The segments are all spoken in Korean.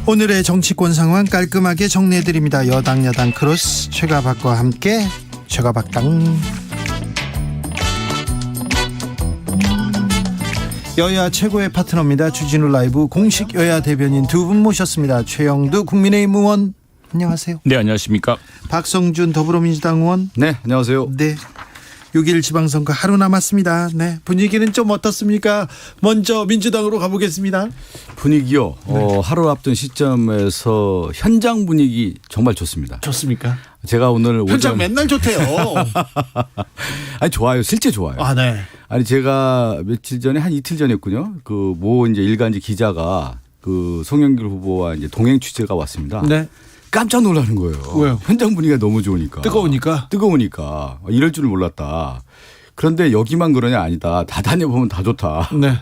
오늘의 정치권 상황 깔끔하게 정리해드립니다. 여당 야당 크로스 최가박과 함께 최가박당. 여야 최고의 파트너입니다. 주진우 라이브 공식 여야 대변인 두 분 모셨습니다. 최영두 국민의힘 의원 안녕하세요. 네, 안녕하십니까. 박성준 더불어민주당 의원. 네, 안녕하세요. 네. 6일 지방선거 하루 남았습니다. 네, 분위기는 좀 어떻습니까? 먼저 민주당으로 가보겠습니다. 분위기요. 하루 앞둔 시점에서 현장 분위기 정말 좋습니다. 좋습니까? 제가 오늘 현장 맨날 좋대요. 아니 좋아요. 실제 좋아요. 아, 네. 아니 제가 며칠 전에 한 이틀 전이었군요. 그 모 이제 일간지 기자가 그 송영길 후보와 이제 동행 취재가 왔습니다. 네. 깜짝 놀라는 거예요. 왜요? 현장 분위기가 너무 좋으니까. 뜨거우니까 이럴 줄 몰랐다. 그런데 여기만 그러냐 아니다. 다 다녀보면 다 좋다. 네.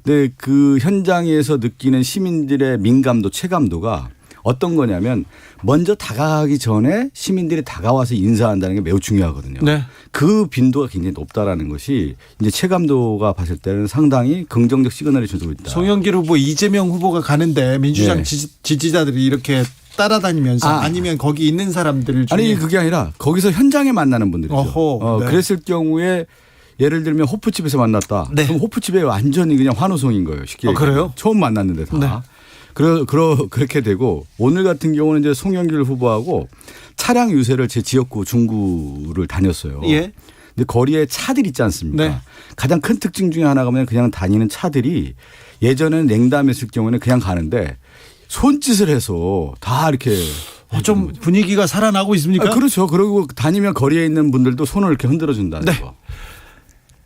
근데 그 현장에서 느끼는 시민들의 민감도, 체감도가 어떤 거냐면 먼저 다가가기 전에 시민들이 다가와서 인사한다는 게 매우 중요하거든요. 네. 그 빈도가 굉장히 높다라는 것이 이제 체감도가 봤을 때는 상당히 긍정적 시그널이 주고 있다. 송영길 후보, 이재명 후보가 가는데 민주당 네. 지지자들이 이렇게 따라다니면서 아니면 거기 있는 사람들 중에 아니 그게 아니라 거기서 현장에 만나는 분들이죠. 어허, 네. 그랬을 경우에 예를 들면 호프집에서 만났다. 네. 그럼 호프집에 완전히 그냥 환호성인 거예요. 쉽게 얘기하면. 그래요? 처음 만났는데 다. 네. 그렇게 되고 오늘 같은 경우는 이제 송영길 후보하고 차량 유세를 제 지역구 중구를 다녔어요. 예. 근데 거리에 차들 있지 않습니까? 네. 가장 큰 특징 중에 하나가 뭐냐면 그냥 다니는 차들이 예전에는 냉담했을 경우에는 그냥 가는데 손짓을 해서 다 이렇게 좀 분위기가 살아나고 있습니까? 그렇죠. 그리고 다니면 거리에 있는 분들도 손을 이렇게 흔들어 준다는 네. 거.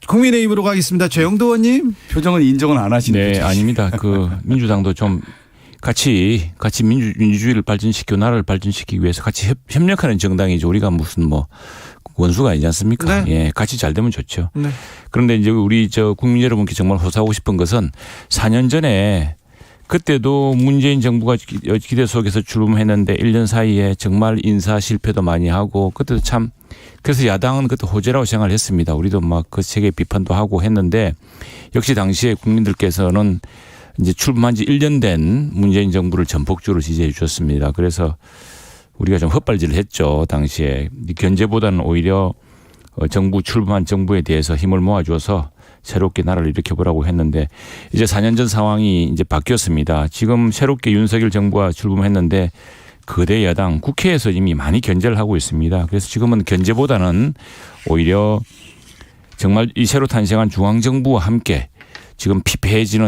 국민의힘으로 가겠습니다. 최영도 의원님. 표정은 인정은 안 하시네요. 네, 아닙니다. 그 민주당도 좀 같이 민주주의를 발전시키고 나라를 발전시키기 위해서 같이 협력하는 정당이죠. 우리가 무슨 뭐 원수가 아니지 않습니까? 네. 예, 같이 잘 되면 좋죠. 네. 그런데 이제 우리 국민 여러분께 정말 호소하고 싶은 것은 4년 전에 그때도 문재인 정부가 기대 속에서 출범했는데 1년 사이에 정말 인사 실패도 많이 하고 그때도 참 그래서 야당은 그때 호재라고 생각을 했습니다. 우리도 막 그 세계 비판도 하고 했는데 역시 당시에 국민들께서는 이제 출범한 지 1년 된 문재인 정부를 전폭적으로 지지해 주셨습니다. 그래서 우리가 좀 헛발질을 했죠. 당시에 견제보다는 오히려 출범한 정부에 대해서 힘을 모아줘서 새롭게 나라를 일으켜보라고 했는데 이제 4년 전 상황이 이제 바뀌었습니다. 지금 새롭게 윤석열 정부가 출범했는데 거대 여당 국회에서 이미 많이 견제를 하고 있습니다. 그래서 지금은 견제보다는 오히려 정말 이 새로 탄생한 중앙정부와 함께 지금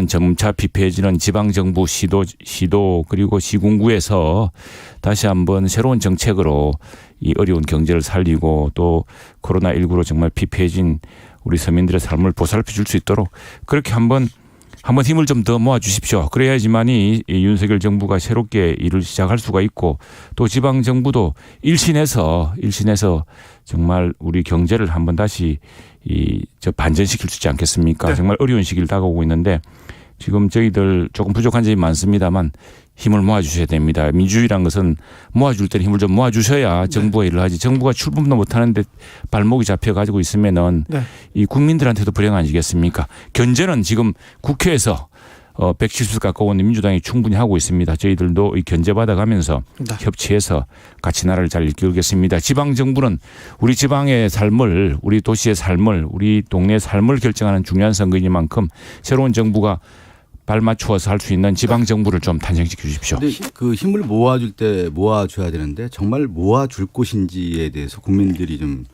점차 피폐해지는 지방정부 시도 그리고 시군구에서 다시 한번 새로운 정책으로 이 어려운 경제를 살리고 또 코로나19로 정말 피폐해진 우리 서민들의 삶을 보살펴 줄 수 있도록 그렇게 한번 힘을 좀 더 모아 주십시오. 그래야지만이 이 윤석열 정부가 새롭게 일을 시작할 수가 있고 또 지방 정부도 일신해서 정말 우리 경제를 한번 다시 반전시킬 수 있지 않겠습니까? 네. 정말 어려운 시기를 다가오고 있는데 지금 저희들 조금 부족한 점이 많습니다만 힘을 모아주셔야 됩니다. 민주주의란 것은 모아줄 때는 힘을 좀 모아주셔야 정부가 일을 하지. 정부가 출범도 못하는데 발목이 잡혀가지고 있으면은 네. 이 국민들한테도 불행 아니겠습니까? 견제는 지금 국회에서 170석 가까운 민주당이 충분히 하고 있습니다. 저희들도 이 견제받아가면서 네. 협치해서 같이 나라를 잘 이끌겠습니다. 지방정부는 우리 지방의 삶을 우리 도시의 삶을 우리 동네의 삶을 결정하는 중요한 선거이니만큼 새로운 정부가 발맞추어서 할 수 있는 지방정부를 좀 탄생시켜 주십시오. 근데 그 힘을 모아줄 때 모아줘야 되는데 정말 모아줄 곳인지에 대해서 국민들이 좀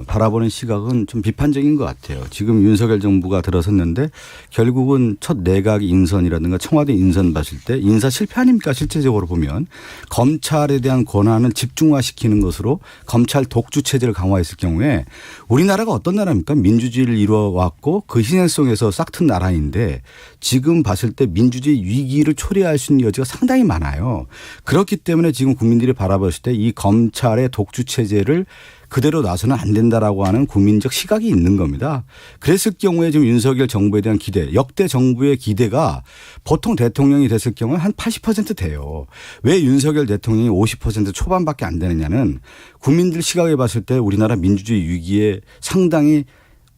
바라보는 시각은 좀 비판적인 것 같아요. 지금 윤석열 정부가 들어섰는데 결국은 첫 내각 인선이라든가 청와대 인선 봤을 때 인사 실패 아닙니까? 실제적으로 보면 검찰에 대한 권한을 집중화시키는 것으로 검찰 독주 체제를 강화했을 경우에 우리나라가 어떤 나라입니까? 민주주의를 이루어왔고 그 희생성에서 싹튼 나라인데 지금 봤을 때 민주주의 위기를 초래할 수 있는 여지가 상당히 많아요. 그렇기 때문에 지금 국민들이 바라봤을 때 이 검찰의 독주 체제를 그대로 놔서는 안 된다라고 하는 국민적 시각이 있는 겁니다. 그랬을 경우에 지금 윤석열 정부에 대한 기대, 역대 정부의 기대가 보통 대통령이 됐을 경우에 한 80% 돼요. 왜 윤석열 대통령이 50% 초반밖에 안 되느냐는 국민들 시각에 봤을 때 우리나라 민주주의 위기에 상당히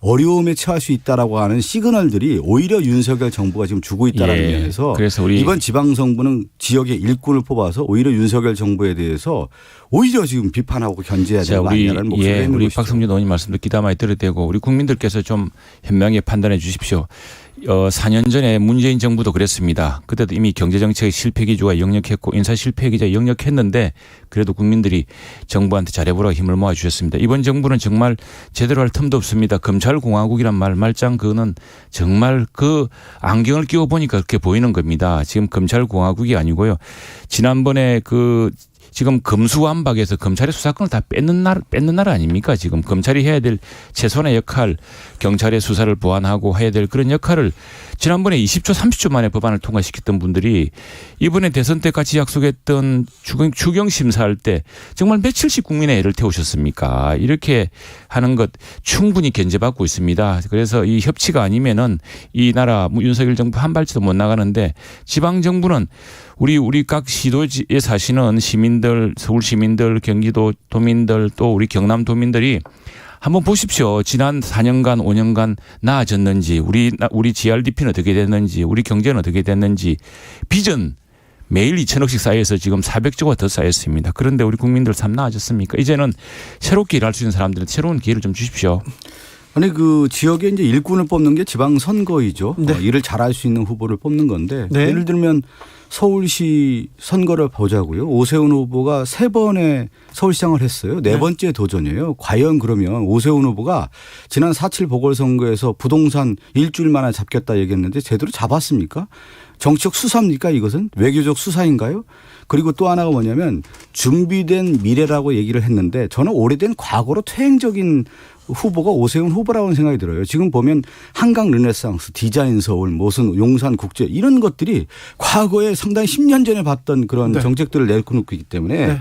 어려움에 처할 수 있다라고 하는 시그널들이 오히려 윤석열 정부가 지금 주고 있다는 예. 면에서 그래서 우리 이번 지방선거는 지역의 일꾼을 뽑아서 오히려 윤석열 정부에 대해서 오히려 지금 비판하고 견제해야 되는 거 아니냐는 목소리가 있는 우리 것이죠. 박성준 의원님 말씀도 귀담아에 들어야 되고 우리 국민들께서 좀 현명히 판단해 주십시오. 4년 전에 문재인 정부도 그랬습니다. 그때도 이미 경제정책 실패 기조가 역력했고 인사 실패 기조가 역력했는데 그래도 국민들이 정부한테 잘해보라고 힘을 모아주셨습니다. 이번 정부는 정말 제대로 할 틈도 없습니다. 검찰공화국이란 말장 그거는 정말 그 안경을 끼워 보니까 그렇게 보이는 겁니다. 지금 검찰공화국이 아니고요. 지난번에 지금 검수완박에서 검찰의 수사권을 다 뺏는 나라 아닙니까? 지금 검찰이 해야 될 최소한의 역할, 경찰의 수사를 보완하고 해야 될 그런 역할을 지난번에 20초, 30초 만에 법안을 통과시켰던 분들이 이번에 대선 때 같이 약속했던 추경 심사할 때 정말 며칠씩 국민의 애를 태우셨습니까? 이렇게 하는 것 충분히 견제받고 있습니다. 그래서 이 협치가 아니면은 이 나라 윤석열 정부 한 발치도 못 나가는데 지방 정부는 우리 각 시도에 사시는 시민들, 서울 시민들, 경기도 도민들 또 우리 경남 도민들이 한번 보십시오. 지난 4년간 5년간 나아졌는지 우리 GRDP는 어떻게 됐는지 우리 경제는 어떻게 됐는지 비전 매일 2천억씩 쌓여서 지금 400조가 더 쌓였습니다. 그런데 우리 국민들 삶 나아졌습니까? 이제는 새롭게 일할 수 있는 사람들한테 새로운 기회를 좀 주십시오. 아니 그 지역에 이제 일꾼을 뽑는 게 지방 선거이죠. 네. 일을 잘할 수 있는 후보를 뽑는 건데 네. 예를 들면 서울시 선거를 보자고요. 오세훈 후보가 3번의 서울시장을 했어요. 네 번째 도전이에요. 과연 그러면 오세훈 후보가 지난 4.7 보궐선거에서 부동산 일주일 만에 잡겠다 얘기했는데 제대로 잡았습니까? 정치적 수사입니까 이것은? 외교적 수사인가요? 그리고 또 하나가 뭐냐면 준비된 미래라고 얘기를 했는데 저는 오래된 과거로 퇴행적인 후보가 오세훈 후보라고 생각이 들어요. 지금 보면 한강 르네상스, 디자인 서울, 무슨 용산 국제 이런 것들이 과거에 상당히 10년 전에 봤던 그런 네. 정책들을 내놓고 있기 때문에 네.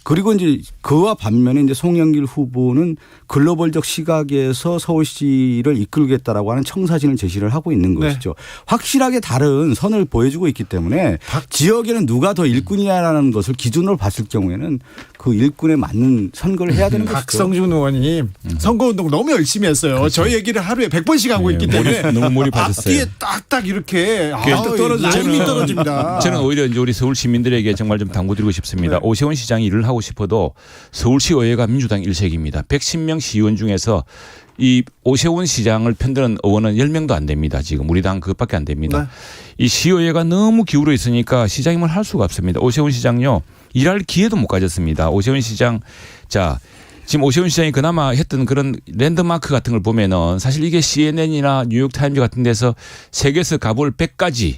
그리고 이제 그와 반면에 이제 송영길 후보는 글로벌적 시각에서 서울시를 이끌겠다라고 하는 청사진을 제시를 하고 있는 네. 것이죠. 확실하게 다른 선을 보여주고 있기 때문에 지역에는 누가 더 일꾼이냐라는 것을 기준으로 봤을 경우에는 그 일꾼에 맞는 선거를 해야 되는 것이죠. 박성준 의원님 선거운동 너무 열심히 했어요. 그렇죠. 저희 얘기를 하루에 100번씩 하고 있기 때문에 너무 몰입하셨어요. 앞뒤에 딱딱 이렇게 떨어져요. 라인이 떨어집니다. 저는 오히려 이제 우리 서울 시민들에게 정말 좀 당부드리고 싶습니다. 네. 오세훈 시장이 일을 하고 싶어도 서울시 의회가 민주당 일색입니다. 110명 시의원 중에서 이 오세훈 시장을 편드는 의원은 10명도 안 됩니다. 지금 우리 당 그것밖에 안 됩니다. 네. 이 시의회가 너무 기울어 있으니까 시장님을 할 수가 없습니다. 오세훈 시장요. 일할 기회도 못 가졌습니다. 오세훈 시장 지금 오세훈 시장이 그나마 했던 그런 랜드마크 같은 걸 보면은 사실 이게 CNN이나 뉴욕타임즈 같은 데서 세계에서 가볼 100가지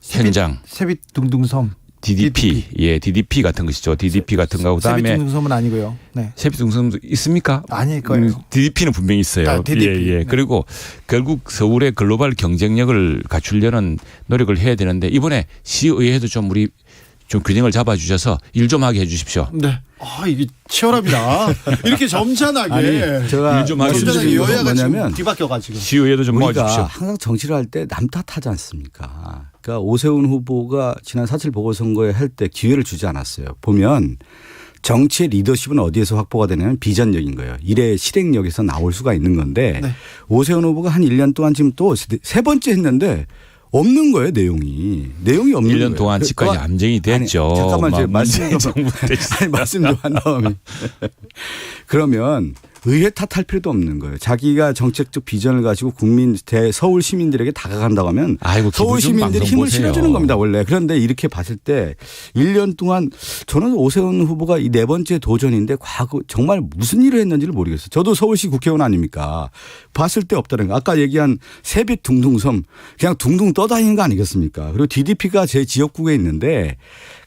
현장 세빛둥둥섬. DDP, 예, DDP 같은 것이죠. DDP 같은 거. 그다음에 세빛둥둥섬은 아니고요. 네. 세빛둥둥섬도 있습니까? 아닐 거예요. DDP는 분명히 있어요. DDP. 예, 예. 네. 그리고 결국 서울의 글로벌 경쟁력을 갖추려는 노력을 해야 되는데 이번에 시의회도 좀 우리 좀 균형을 잡아주셔서 일 좀 하게 해주십시오. 네. 이게 치열합니다. 이렇게 점잖하게. 제가 일 좀 하게 점잖하게 해주십시오. 여야가 지금 뭐냐면 뒤바뀌어가지고. 시의회도 좀 우리가 모아주십시오. 항상 정치를 할 때 남 탓하지 않습니까? 그러니까 오세훈 후보가 지난 4.7 보궐선거에 할 때 기회를 주지 않았어요. 보면 정치의 리더십은 어디에서 확보가 되냐면 비전력인 거예요. 일의 실행력에서 나올 수가 있는 건데 네. 오세훈 후보가 한 1년 동안 지금 또 3번째 했는데 없는 거예요, 내용이. 내용이 없는 거예요. 1년 동안 집까지 암쟁이 됐죠. 아니, 잠깐만 제가 말씀 좀 아니, 말씀 좀 한 다음에 그러면 의회 탓할 필요도 없는 거예요. 자기가 정책적 비전을 가지고 서울 시민들에게 다가간다고 하면 아이고, 서울 기분 좋은 시민들이 방송 힘을 보세요. 실어주는 겁니다 원래. 그런데 이렇게 봤을 때 1년 동안 저는 오세훈 후보가 이 4번째 도전인데 과거 정말 무슨 일을 했는지를 모르겠어요. 저도 서울시 국회의원 아닙니까. 봤을 때 없다는 거. 아까 얘기한 세빛 둥둥섬 그냥 둥둥 떠다니는 거 아니겠습니까. 그리고 DDP가 제 지역구에 있는데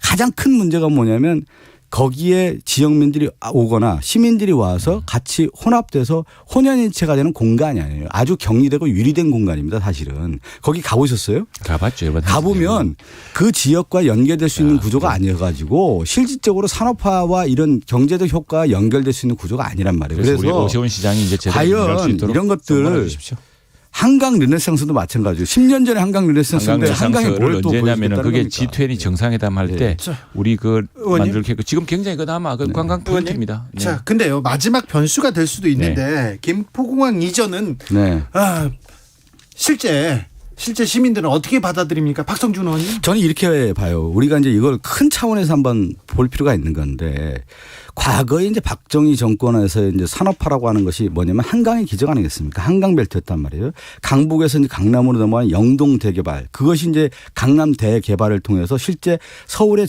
가장 큰 문제가 뭐냐면 거기에 지역민들이 오거나 시민들이 와서 같이 혼합돼서 혼연일체가 되는 공간이 아니에요. 아주 격리되고 유리된 공간입니다. 사실은. 거기 가보셨어요? 가봤죠. 이번 가보면 그 지역과 연계될 수 있는 구조가 아니어가지고 실질적으로 산업화와 이런 경제적 효과가 연결될 수 있는 구조가 아니란 말이에요. 그래서 우리 그래서 오세훈 시장이 이제 제대로 일할 수 과연 있도록 이런 것들을 주십시오. 한강 르네상스도 마찬가지예요. 10년 전에 한강 르네상스인데 한강에 한강을 뭘 또 언제냐면은 그게 보여주겠다는 G20 겁니까? 정상회담 할 네. 때 자, 우리 그 의원님. 만들고 지금 굉장히 그나마 그 관광 포인트입니다. 네. 자, 근데요 마지막 변수가 될 수도 있는데 김포공항 이전은 네. 실제 시민들은 어떻게 받아들입니까, 박성준 의원님? 저는 이렇게 봐요. 우리가 이제 이걸 큰 차원에서 한번 볼 필요가 있는 건데 과거에 이제 박정희 정권에서 이제 산업화라고 하는 것이 뭐냐면 한강의 기적 아니겠습니까? 한강 벨트였단 말이에요. 강북에서 이제 강남으로 넘어가는 영동 대개발, 그것이 이제 강남 대개발을 통해서 실제 서울의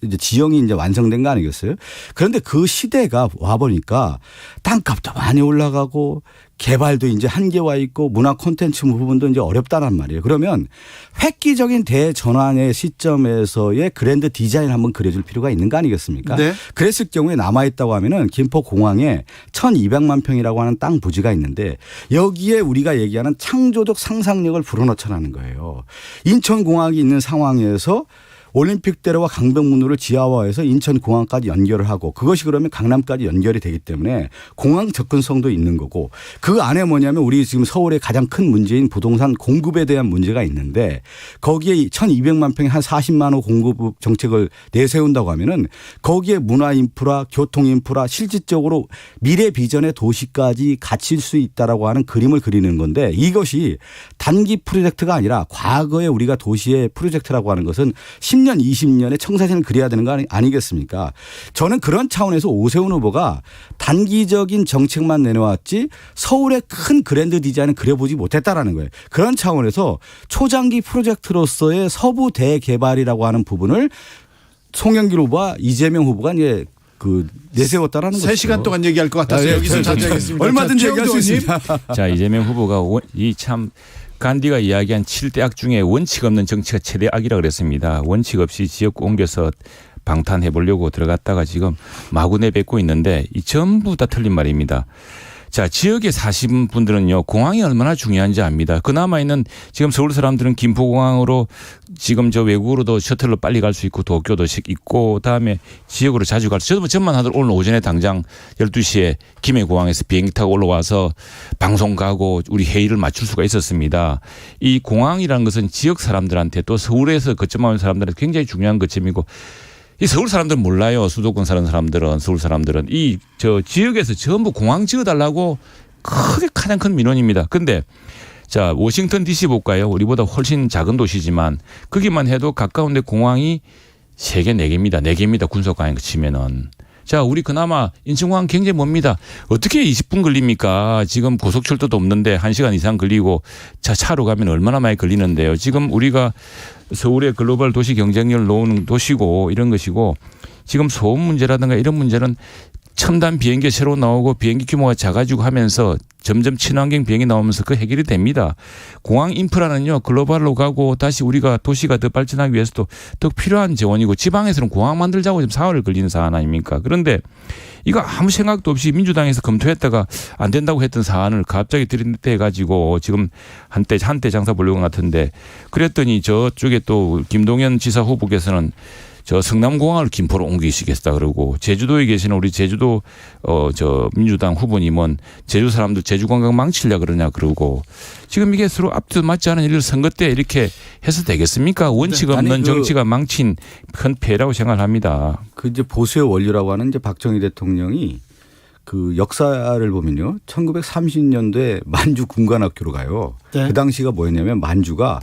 이제 지형이 이제 완성된 거 아니겠어요? 그런데 그 시대가 와보니까 땅값도 많이 올라가고 개발도 이제 한계와 있고 문화 콘텐츠 부분도 이제 어렵다란 말이에요. 그러면 획기적인 대전환의 시점에서의 그랜드 디자인 한번 그려줄 필요가 있는 거 아니겠습니까? 네. 그랬을 경우에 남아있다고 하면은 김포공항에 1200만 평이라고 하는 땅 부지가 있는데 여기에 우리가 얘기하는 창조적 상상력을 불어넣자라는 거예요. 인천공항이 있는 상황에서 올림픽대로와 강변북로를 지하화해서 인천공항까지 연결을 하고 그것이 그러면 강남까지 연결이 되기 때문에 공항 접근성도 있는 거고 그 안에 뭐냐면 우리 지금 서울의 가장 큰 문제인 부동산 공급에 대한 문제가 있는데 거기에 1200만 평에 한 40만 호 공급 정책을 내세운다고 하면은 거기에 문화 인프라, 교통 인프라 실질적으로 미래 비전의 도시까지 갖출 수 있다라고 하는 그림을 그리는 건데 이것이 단기 프로젝트가 아니라 과거에 우리가 도시의 프로젝트라고 하는 것은 10년, 20년의 청사진을 그려야 되는 거 아니겠습니까? 저는 그런 차원에서 오세훈 후보가 단기적인 정책만 내놓았지 서울의 큰 그랜드 디자인을 그려보지 못했다라는 거예요. 그런 차원에서 초장기 프로젝트로서의 서부 대개발이라고 하는 부분을 송영길 후보와 이재명 후보가 이제 내세웠다라는 거죠. 3시간 동안 얘기할 것 같아서 여기서 자제하겠습니다. 얼마든지 자, 얘기할 수 최영도 있습니다. 자, 이재명 후보가 이 참 간디가 이야기한 7대 악 중에 원칙 없는 정치가 최대 악이라 그랬습니다. 원칙 없이 지역 옮겨서 방탄해 보려고 들어갔다가 지금 마구 내뱉고 있는데 이 전부 다 틀린 말입니다. 자, 지역에 사신 분들은요, 공항이 얼마나 중요한지 압니다. 그나마 있는 지금 서울 사람들은 김포공항으로 지금 저 외국으로도 셔틀로 빨리 갈 수 있고 도쿄도 있고 그다음에 지역으로 자주 갈 수 있고 저만 하더라도 오늘 오전에 당장 12시에 김해공항에서 비행기 타고 올라와서 방송 가고 우리 회의를 맞출 수가 있었습니다. 이 공항이라는 것은 지역 사람들한테 또 서울에서 거점하는 사람들한테 굉장히 중요한 거점이고 이 서울 사람들은 몰라요. 수도권 사는 사람들은 서울 사람들은 이 저 지역에서 전부 공항 지어달라고 크게 가장 큰 민원입니다. 그런데 자 워싱턴 DC 볼까요? 우리보다 훨씬 작은 도시지만 거기만 해도 가까운데 공항이 3개, 4개입니다. 4개입니다. 군속공항 치면은. 자, 우리 그나마 인천공항 굉장히 멉니다. 어떻게 20분 걸립니까? 지금 고속철도도 없는데 1시간 이상 걸리고 차로 가면 얼마나 많이 걸리는데요. 지금 우리가 서울의 글로벌 도시 경쟁력을 놓은 도시고 이런 것이고 지금 소음 문제라든가 이런 문제는 첨단 비행기 새로 나오고 비행기 규모가 작아지고 하면서 점점 친환경 비행이 나오면서 그 해결이 됩니다. 공항 인프라는요 글로벌로 가고 다시 우리가 도시가 더 발전하기 위해서도 더 필요한 재원이고 지방에서는 공항 만들자고 지금 4월 걸리는 사안 아닙니까? 그런데 이거 아무 생각도 없이 민주당에서 검토했다가 안 된다고 했던 사안을 갑자기 들이대 가지고 지금 한때 장사 보려고 같은데 그랬더니 저쪽에 또 김동연 지사 후보께서는 저 성남공항을 김포로 옮기시겠다 그러고 제주도에 계시는 우리 제주도 저 민주당 후보님은 제주 사람들 제주 관광 망치려고 그러냐 그러고 지금 이게 서로 앞뒤 맞지 않은 일을 선거 때 이렇게 해서 되겠습니까? 원칙 없는 아니, 정치가 망친 큰 폐해라고 생각합니다. 그 이제 보수의 원류라고 하는 이제 박정희 대통령이 그 역사를 보면요. 1930년도에 만주 군관학교로 가요. 네. 그 당시가 뭐였냐면 만주가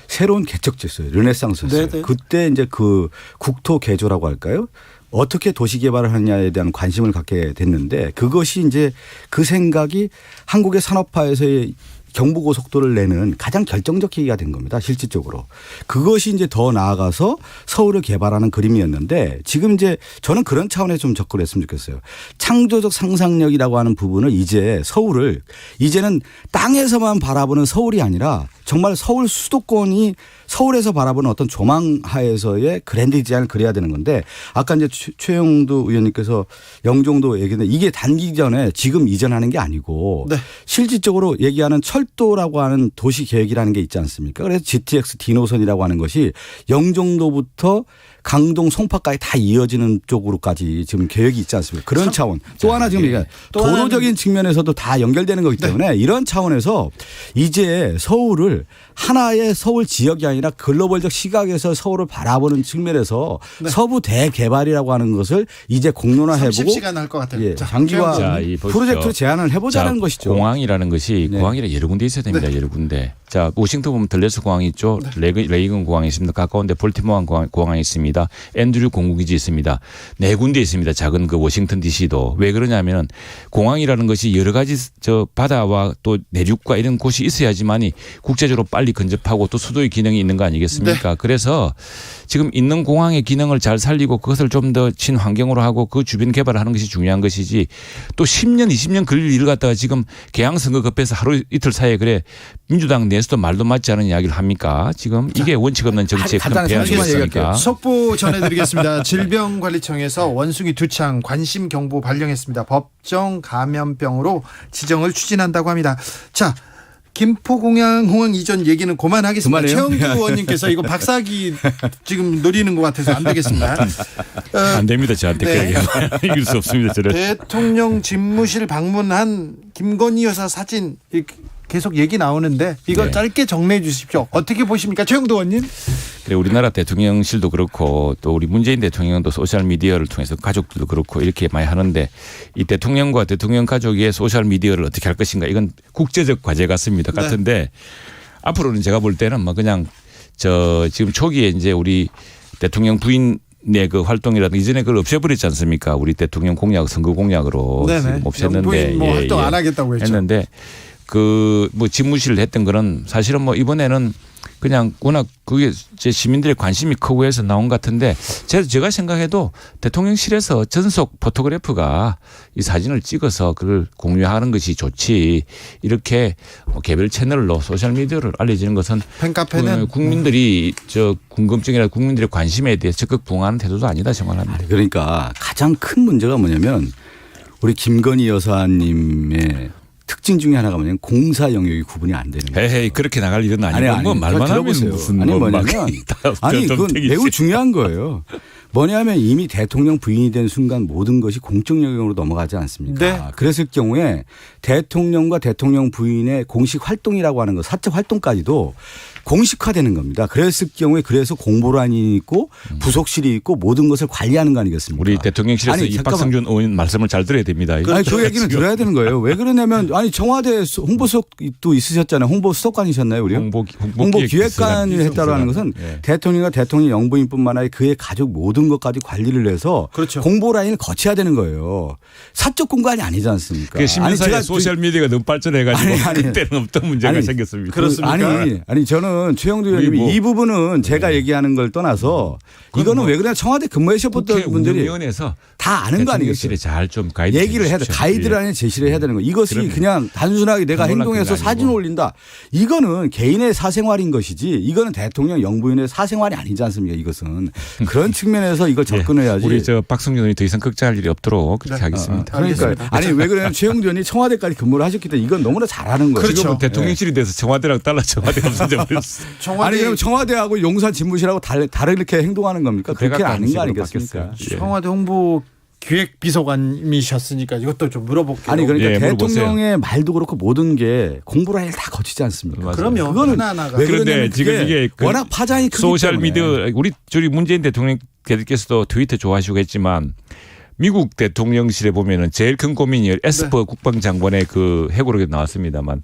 새로운 개척지였어요. 르네상스였어요. 네, 네. 그때 이제 그 국토 개조라고 할까요? 어떻게 도시 개발을 하느냐에 대한 관심을 갖게 됐는데 그것이 이제 그 생각이 한국의 산업화에서의 경부고속도를 내는 가장 결정적 계기가 된 겁니다. 실질적으로. 그것이 이제 더 나아가서 서울을 개발하는 그림이었는데 지금 이제 저는 그런 차원에서 좀 접근했으면 좋겠어요. 창조적 상상력이라고 하는 부분을 이제 서울을 이제는 땅에서만 바라보는 서울이 아니라 정말 서울 수도권이 서울에서 바라보는 어떤 조망하에서의 그랜드 디자인을 그려야 되는 건데 아까 이제 최영두 의원님께서 영종도 얘기했는데 이게 단기전에 지금 이전하는 게 아니고 네. 실질적으로 얘기하는 철도라고 하는 도시 계획이라는 게 있지 않습니까? 그래서 GTX D노선이라고 하는 것이 영종도부터 강동 송파까지 다 이어지는 쪽으로까지 지금 계획이 있지 않습니까? 그런 차원. 또 하나 지금 이게 도로적인 측면에서도 다 연결되는 거기 때문에 이런 차원에서 이제 서울을 하나의 서울 지역이 아니라 글로벌적 시각에서 서울을 바라보는 측면에서 서부 대개발이라고 하는 것을 이제 공론화해보고 30시간 할 것 같아요. 예, 자, 장기화 자, 이 보십시오. 프로젝트로 제안을 해보자는 것이죠. 공항이라는 것이 네. 공항이라 여러 군데 있어야 됩니다. 여러 군데. 자, 워싱턴 보면 덜레스 공항이 있죠. 레이건 공항이 있습니다. 가까운데 볼티모어 공항이 있습니다. 앤드류 공군기지 있습니다. 네 군데 있습니다. 작은 그 워싱턴 DC도. 왜 그러냐면 공항이라는 것이 여러 가지 저 바다와 또 내륙과 이런 곳이 있어야지만이 국제적으로 빨리 근접하고 또 수도의 기능이 있는 거 아니겠습니까? 그래서 지금 있는 공항의 기능을 잘 살리고 그것을 좀 더 친환경으로 하고 그 주변 개발을 하는 것이 중요한 것이지 또 10년, 20년 걸릴 일을 갖다가 지금 개항 선거 급해서 하루 이틀 사이에 그래 민주당 내에서도 말도 맞지 않은 이야기를 합니까? 지금 이게 원칙 없는 정치의 큰 폐해 아니겠습니까? 속보 전해드리겠습니다. 질병관리청에서 원숭이 두창 관심 경보 발령했습니다. 법정 감염병으로 지정을 추진한다고 합니다. 자. 김포공항 이전 얘기는 그만하겠습니다. 그만해요? 최영두 의원님께서 이거 박사기 지금 노리는 것 같아서 안 되겠습니다. 안 됩니다. 저한테 이길 수 없습니다. 저는. 대통령 집무실 방문한 김건희 여사 사진 계속 얘기 나오는데 이걸 짧게 정리해 주십시오. 어떻게 보십니까? 최영두 의원님. 그래 우리나라 대통령실도 그렇고 또 우리 문재인 대통령도 소셜미디어를 통해서 가족들도 그렇고 이렇게 많이 하는데 이 대통령과 대통령 가족의 소셜미디어를 어떻게 할 것인가 이건 국제적 과제 같습니다. 같은데 앞으로는 제가 볼 때는 뭐 그냥 저 지금 초기에 이제 우리 대통령 부인 네, 그 활동이라든가 이전에 그걸 없애버렸지 않습니까? 우리 대통령 공약, 선거 공약으로 지금 없앴는데 뭐 활동 안 하겠다고 했죠. 했는데 그 뭐 집무실을 했던 거는 사실은 뭐 이번에는 그냥 워낙 그게 제 시민들의 관심이 크고 해서 나온 것 같은데 제가 생각해도 대통령실에서 전속 포토그래프가 이 사진을 찍어서 그걸 공유하는 것이 좋지 이렇게 뭐 개별 채널로 소셜미디어를 알려지는 것은 팬카페는 국민들이 저 궁금증이나 국민들의 관심에 대해 적극 부응하는 태도도 아니다 생각합니다. 그러니까 가장 큰 문제가 뭐냐면 우리 김건희 여사님의 특징 중에 하나가 뭐냐면 공사 영역이 구분이 안 되는 거예요. 에이 그렇게 나갈 일은 아니고 뭐 말만 하면 무슨 아니 뭐 뭐냐면 아니 그건 매우 중요한 거예요. 뭐냐면 이미 대통령 부인이 된 순간 모든 것이 공적 영역으로 넘어가지 않습니까? 네. 그랬을 경우에 대통령과 대통령 부인의 공식 활동이라고 하는 것 사적 활동까지도 공식화되는 겁니다. 그랬을 경우에 그래서 공보란이 있고 부속실이 있고 모든 것을 관리하는 거 아니겠습니까? 우리 대통령실에서 이 박성준 의원 말씀을 잘 들어야 됩니다. 아니 그 얘기는 들어야 되는 거예요. 왜 그러냐면 아니 청와대 홍보수석도 있으셨잖아요. 홍보수석관이셨나요, 우리? 홍보기획관을 했다라는 것은 대통령과 대통령 영부인뿐만 아니라 그의 가족 모든 것까지 관리를 해서 그렇죠. 공보 라인을 거쳐야 되는 거예요. 사적 공간이 아니지 않습니까? 그 10년 사이에 소셜미디어가 너무 발전해가지고 그때는 없던 문제가 생겼습니다. 그렇습니까? 아니 저는 최영두 의원님이 뭐, 이 부분은 제가 얘기하는 걸 떠나서 이거는 왜 그러냐 청와대 근무하셨던 분들이 운영위원회에서 다 아는 거 아니겠어요? 잘좀 가이드 얘기를 해야 돼. 가이드라인에 제시를 해야 되는 거. 이것이 그냥 단순하게 내가 행동해서 사진 올린다. 이거는 개인의 사생활인 것이지 이거는 대통령 영부인의 사생활이 아니지 않습니까? 이것은 그런 측면에서 이걸 접근해야지. 우리 저 박성준 의원이 더 이상 걱정할 일이 없도록 그렇게 하겠습니다. 그러니까 아니 왜 그러냐면 최영두 의원이 청와대까지 근무를 하셨기 때문에 이건 너무나 잘하는 거예요. 그렇죠. 지금 대통령실이 돼서 청와대랑 달라 청와대가 없어져 버렸어. 아니 그럼 청와대하고 용산 집무실하고 다르게 행동하는 겁니까? 그렇게 아닌 거 아니겠습니까? 청와대 홍보 기획비서관이셨으니까 이것도 좀 물어볼게요. 아니 그러니까 예, 대통령의 말도 그렇고 모든 게 공보라인을 다 거치지 않습니까? 그러면 그거는 하나하나가. 그런데 지금 이게 워낙 파장이 크기 소셜미디어 우리 문재인 대통령께서도 트위터 좋아하시고 했지만 미국 대통령실에 보면은 제일 큰 고민이 에스퍼 국방장관의 그 해고록에 나왔습니다만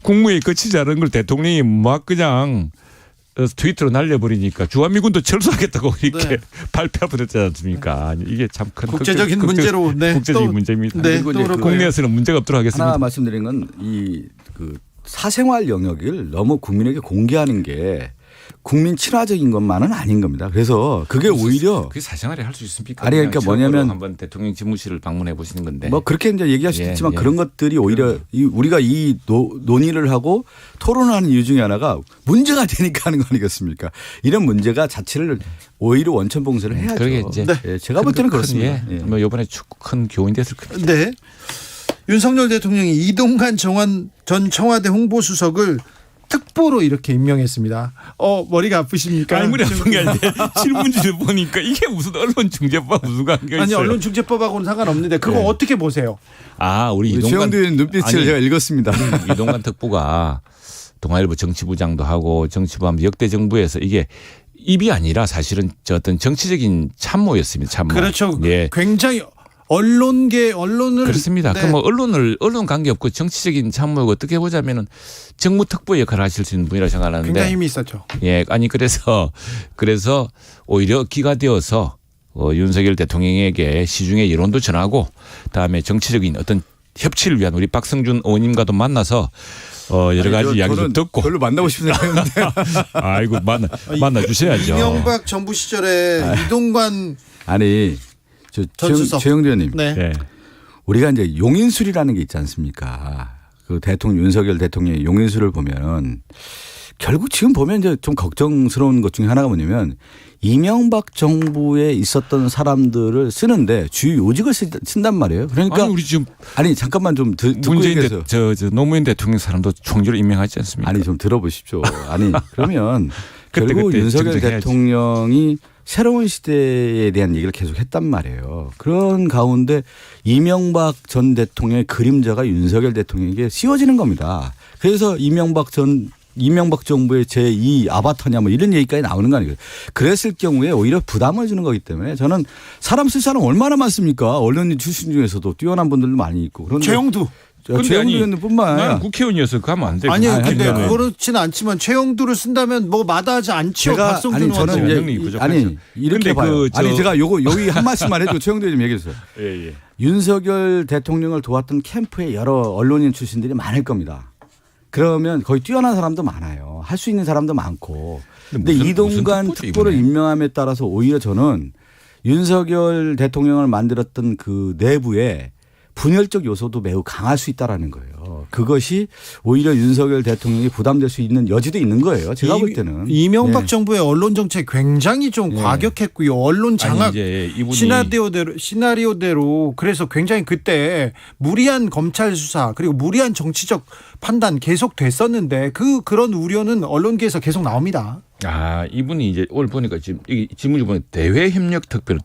국무회의 거치지 않은 걸 대통령이 막 그냥 트위터로 날려버리니까 주한미군도 철수하겠다고 이렇게 발표할 뻔했지 않습니까? 이게 참 큰 국제적인 문제로 국제적인 문제입니다. 네, 그리고 이제 국내에서는 문제가 없도록 하겠습니다. 하나 말씀드린 건 이 그 사생활 영역을 너무 국민에게 공개하는 게 국민 친화적인 것만은 아닌 겁니다. 그래서 그게 오히려 그게 사생활에 할 수 있습니까? 아니 그러니까 뭐냐면 한번 대통령 집무실을 방문해 보시는 건데 뭐 그렇게 이제 얘기할 수도 있지만 그런 것들이 오히려 우리가 이 논의를 하고 토론하는 이유 중에 하나가 문제가 되니까 하는 거 아니겠습니까? 이런 문제가 자체를 오히려 원천 봉쇄를 해야죠. 그게 이제 제가 볼 때는 그렇습니다. 뭐 이번에 큰 교훈이 됐을 겁니다. 네. 윤석열 대통령이 이동관 전 청와대 홍보수석을 특보로 이렇게 임명했습니다. 머리가 아프십니까? 아니 머리 아픈 게 아닌데 질문지를 보니까 이게 무슨 언론중재법 무슨 관계가 있어요? 아니 언론중재법하고는 상관없는데 그거 네. 어떻게 보세요? 우리 이동관 최영두 의원 눈빛을 제가 읽었습니다. 이동관 특보가 동아일보 정치부장도 하고 정치부하면 역대 정부에서 이게 입이 아니라 사실은 저 어떤 정치적인 참모였습니다. 참모. 그렇죠. 예. 굉장히 언론을 그렇습니다. 네. 그럼 뭐 언론 관계 없고 정치적인 참모고 어떻게 보자면은 정무 특보 역할을 하실 수 있는 분이라고 생각하는데. 굉장히 힘이 있었죠. 예, 아니 그래서 오히려 기가 되어서 윤석열 대통령에게 시중의 여론도 전하고 그다음에 정치적인 어떤 협치를 위한 우리 박성준 의원님과도 만나서 여러 가지 이야기도 듣고. 별로 만나고 싶은 생각인데. 아이고 만나 주셔야죠. 이명박 정부 시절에 이동관 아니 전 수석. 최영두 의원님. 네. 네. 우리가 이제 용인술이라는 게 있지 않습니까? 그 대통령 윤석열 대통령의 용인술을 보면 결국 지금 보면 이제 좀 걱정스러운 것 중에 하나가 뭐냐면 이명박 정부에 있었던 사람들을 쓰는데 주요 요직을 쓴단 말이에요. 그러니까 아니 우리 지금 아니 잠깐만 좀 듣고 문재인 얘기해서 저 노무현 대통령 사람도 총리로 임명하지 않습니까? 아니 좀 들어보십시오. 아니 그러면 그때 결국 윤석열 정정해야지. 대통령이 새로운 시대에 대한 얘기를 계속 했단 말이에요. 그런 가운데 이명박 전 대통령의 그림자가 윤석열 대통령에게 씌워지는 겁니다. 그래서 이명박 정부의 제2 아바타냐 뭐 이런 얘기까지 나오는 거 아니에요. 그랬을 경우에 오히려 부담을 주는 거기 때문에 저는 쓸 사람 얼마나 많습니까? 언론인 출신 중에서도 뛰어난 분들도 많이 있고. 그런데 최영두. 최영두 의원뿐만 아니라 나는 국회의원이어서 가면 안 돼. 아니요, 근데 그거는. 그렇지는 않지만 최영두를 쓴다면 뭐 마다하지 않죠. 박성준 아니 저는 의원도. 명령이 이제 부족하죠. 아니 이렇게 근데 봐요. 그 아니 제가 여기 한 말씀만 해도 최영두 의원 좀 얘기해 주세요. 예. 윤석열 대통령을 도왔던 캠프에 여러 언론인 출신들이 많을 겁니다. 그러면 거의 뛰어난 사람도 많아요. 할 수 있는 사람도 많고. 근데 무슨 이동관 특보죠, 특보를 이번에? 임명함에 따라서 오히려 저는 윤석열 대통령을 만들었던 그 내부에 분열적 요소도 매우 강할 수 있다라는 거예요. 그것이 오히려 윤석열 대통령이 부담될 수 있는 여지도 있는 거예요. 제가 볼 때는. 이명박 네. 정부의 언론 정책 굉장히 좀 네. 과격했고요. 언론 장악 아니, 이제 이분이 시나리오대로 그래서 굉장히 그때 무리한 검찰 수사 그리고 무리한 정치적 판단 계속 됐었는데 그런 우려는 언론계에서 계속 나옵니다. 이분이 이제 오늘 보니까 지금 이 질문을 보면 대외협력특별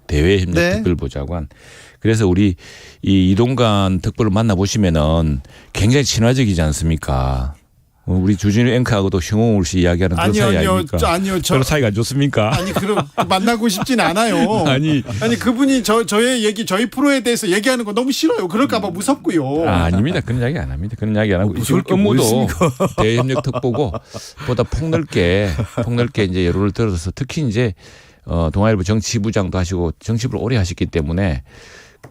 보좌관. 그래서 우리 이 이동관 특보를 만나 보시면은 굉장히 친화적이지 않습니까? 우리 주진우 앵커하고도 형홍울 씨 이야기하는 그런 사이 아닙니까? 아니요. 그런 사이가 안 좋습니까? 아니 그럼 만나고 싶진 않아요. 아니 그분이 저의 얘기 저희 프로에 대해서 얘기하는 거 너무 싫어요. 그럴까봐 무섭고요. 아닙니다. 그런 이야기 안 합니다. 그런 이야기 안 하고 무서울 지금 게 뭐 업무도 대협력 특보고 보다 폭넓게 이제 여론을 들어서 특히 이제 동아일보 정치부장도 하시고 정치부를 오래 하셨기 때문에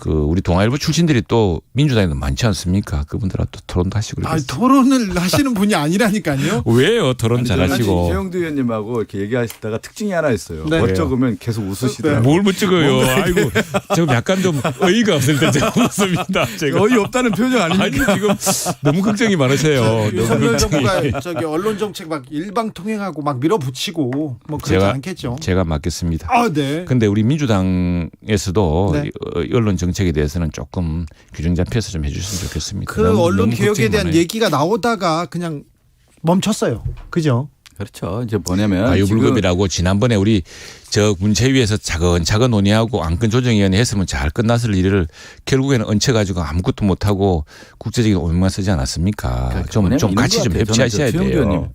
우리 동아일보 출신들이 또 민주당에도 많지 않습니까? 그분들하고 또 토론도 하시고 그러겠어요. 토론을 하시는 분이 아니라니까요. 왜요? 토론 잘하시고. 최영두 의원님하고 이렇게 얘기하시다가 특징이 하나 있어요. 네. 어쩌면 계속 웃으시더라고요. 뭘 멋쩍어요. 아이고, 지금 약간 좀 어이가 없을 때 제가 웃습니다. 제가. 어이 없다는 표정 아닙니까? 아니 지금 너무 걱정이 많으세요. 너무 윤석열 걱정이. 정부가 언론 정책 막 일방통행하고 막 밀어붙이고 뭐 그러지 않겠죠. 제가 맡겠습니다. 네. 근데 우리 민주당에서도 네. 언론 정책에 대해서는 조금 규정 잡혀서 좀 해주셨으면 좋겠습니다. 그 언론 너무 개혁에 걱정이 대한 많아요. 얘기가 나오다가 그냥 멈췄어요. 그죠? 그렇죠. 이제 뭐냐면 아유불급이라고 지난번에 우리 문체위에서 차근차근 논의하고 안건 조정위원회 했으면 잘 끝났을 일을 결국에는 얹혀가지고 아무것도 못하고 국제적인 오명만 쓰지 않았습니까? 좀 같이 좀 협치하셔야 돼요.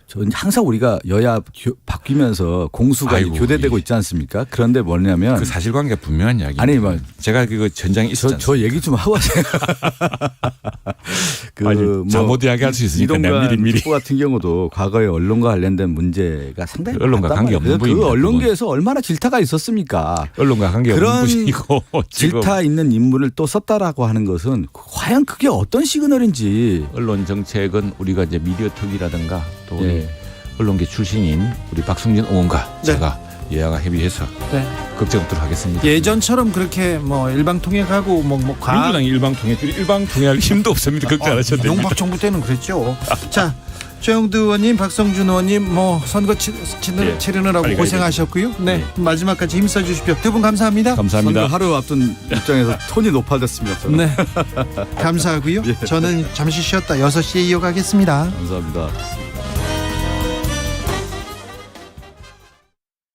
저는 항상 우리가 여야 바뀌면서 공수가 아이고, 교대되고 있지 않습니까? 그런데 뭐냐면 그 사실관계가 분명한 이야기. 아니 뭐 제가 그 전장에 있었잖아요. 저 얘기 좀 하고 하세요. 아니, 잘못 이야기할 수 있으니까 내가 미리. 특보 같은 경우도 과거에 언론과 관련된 문제가 상당히 언론과 많았단 관계 없는 말이에요. 분입니다, 그 언론계에서 얼마나 질타가 있었습니까? 언론과 관계 없는 그런 분이고 질타 있는 인물을 또 썼다라고 하는 것은 과연 그게 어떤 시그널인지. 언론 정책은 우리가 이제 미디어 특위라든가 또 우리 예. 언론계 출신인 우리 박성진 의원과 네. 제가 여야가 협의해서 네. 걱정 없도록 하겠습니다. 예전처럼 그렇게 뭐 일방통행하고 민주당 일방통행할 힘도 없습니다. 걱정 안 하셔도 됩니다. 이명박 정부 때는 그랬죠. 자, 최영두 의원님, 박성준 의원님 뭐 선거 치르느라고 빨리 가야 고생하셨고요. 네, 마지막까지 힘써 주십시오. 두 분 감사합니다. 감사합니다. 선거 하루 앞둔 입장에서 톤이 높아졌습니다. 저는. 네, 감사하고요. 저는 잠시 쉬었다 6시에 이어가겠습니다. 감사합니다.